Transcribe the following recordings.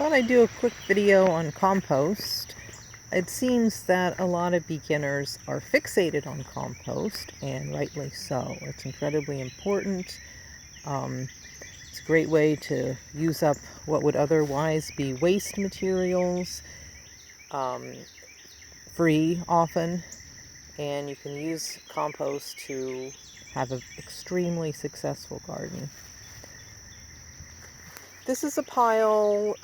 thought I'd do a quick video on compost. It seems that a lot of beginners are fixated on compost, and rightly so. It's incredibly important. Um, it's a great way to use up what would otherwise be waste materials, free often, and you can use compost to have an extremely successful garden. This is a pile.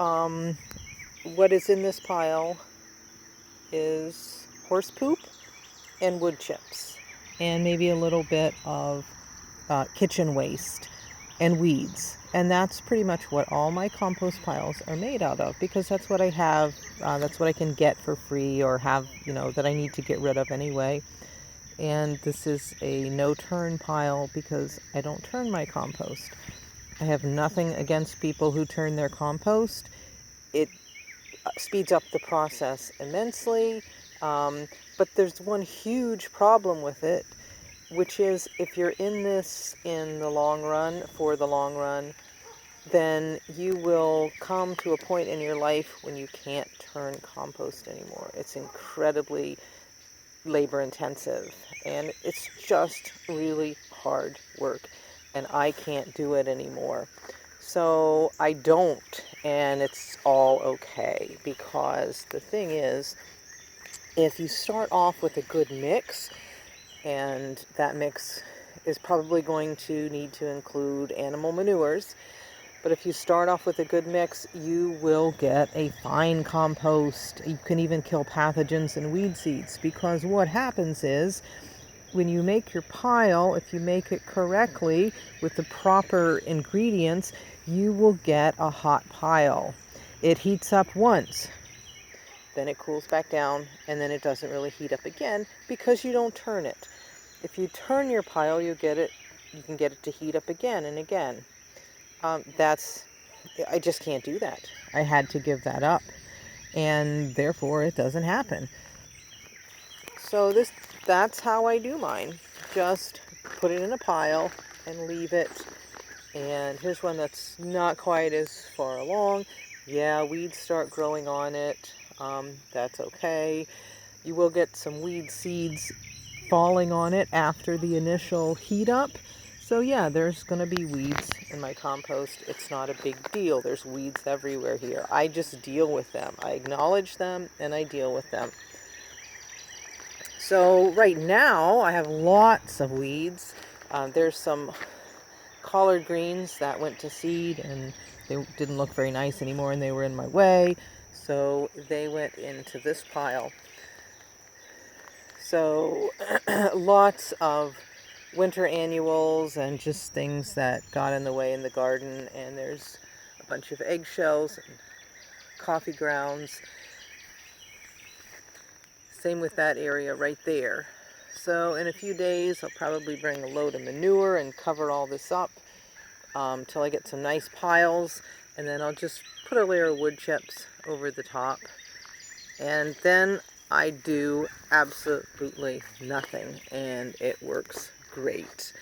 What is in this pile is horse poop and wood chips, and maybe a little bit of kitchen waste and weeds. And that's pretty much what all my compost piles are made out of, because that's what I have, that's what I can get for free, or have, that I need to get rid of anyway. And this is a no-turn pile because I don't turn my compost. I have nothing against people who turn their compost. It speeds up the process immensely, but there's one huge problem with it, which is if you're in this in the long run, for the long run, then you will come to a point in your life when you can't turn compost anymore. It's incredibly labor intensive, and it's just really hard work, and I can't do it anymore. So I don't, and it's all okay, because the thing is, if you start off with a good mix, and that mix is probably going to need to include animal manures, but if you start off with a good mix, you will get a fine compost. You can even kill pathogens and weed seeds, because what happens is, when you make your pile, if you make it correctly with the proper ingredients, you will get a hot pile. It heats up once, then it cools back down, and then it doesn't really heat up again because you don't turn it. If you turn your pile, you can get it to heat up again and again. I just can't do that. I had to give that up, and therefore it doesn't happen. So that's how I do mine. Just put it in a pile and leave it. And here's one that's not quite as far along. Yeah, weeds start growing on it. That's okay. You will get some weed seeds falling on it after the initial heat up. So yeah, there's going to be weeds in my compost. It's not a big deal. There's weeds everywhere here. I just deal with them. I acknowledge them and I deal with them. So right now I have lots of weeds. There's some collard greens that went to seed, and they didn't look very nice anymore, and they were in my way. So they went into this pile. So lots of winter annuals and just things that got in the way in the garden. And there's a bunch of eggshells and coffee grounds. Same with that area right there. So in a few days, I'll probably bring a load of manure and cover all this up till I get some nice piles. And then I'll just put a layer of wood chips over the top. And then I do absolutely nothing, and it works great.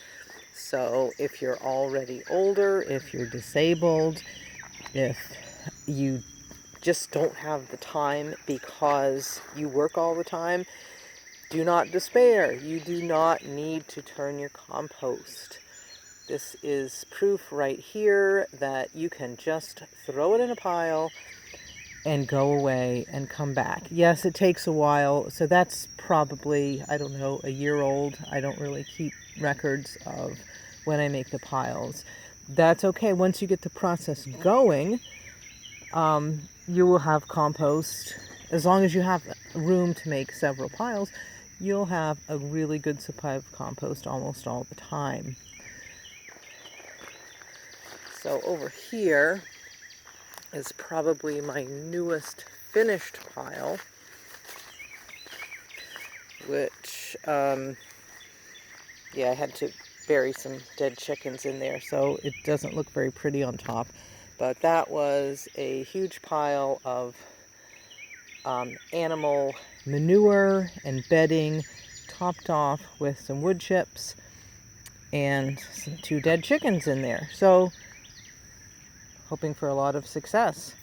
So if you're already older, if you're disabled, if you just don't have the time because you work all the time, do not despair. You do not need to turn your compost. This is proof right here that you can just throw it in a pile and go away and come back. Yes, it takes a while, so that's probably, I don't know, a year old. I don't really keep records of when I make the piles. That's okay. Once you get the process going, you will have compost. As long as you have room to make several piles, you'll have a really good supply of compost almost all the time. So over here is probably my newest finished pile, which, I had to bury some dead chickens in there, so it doesn't look very pretty on top. But that was a huge pile of animal manure and bedding, topped off with some wood chips and some 2 dead chickens in there. So hoping for a lot of success.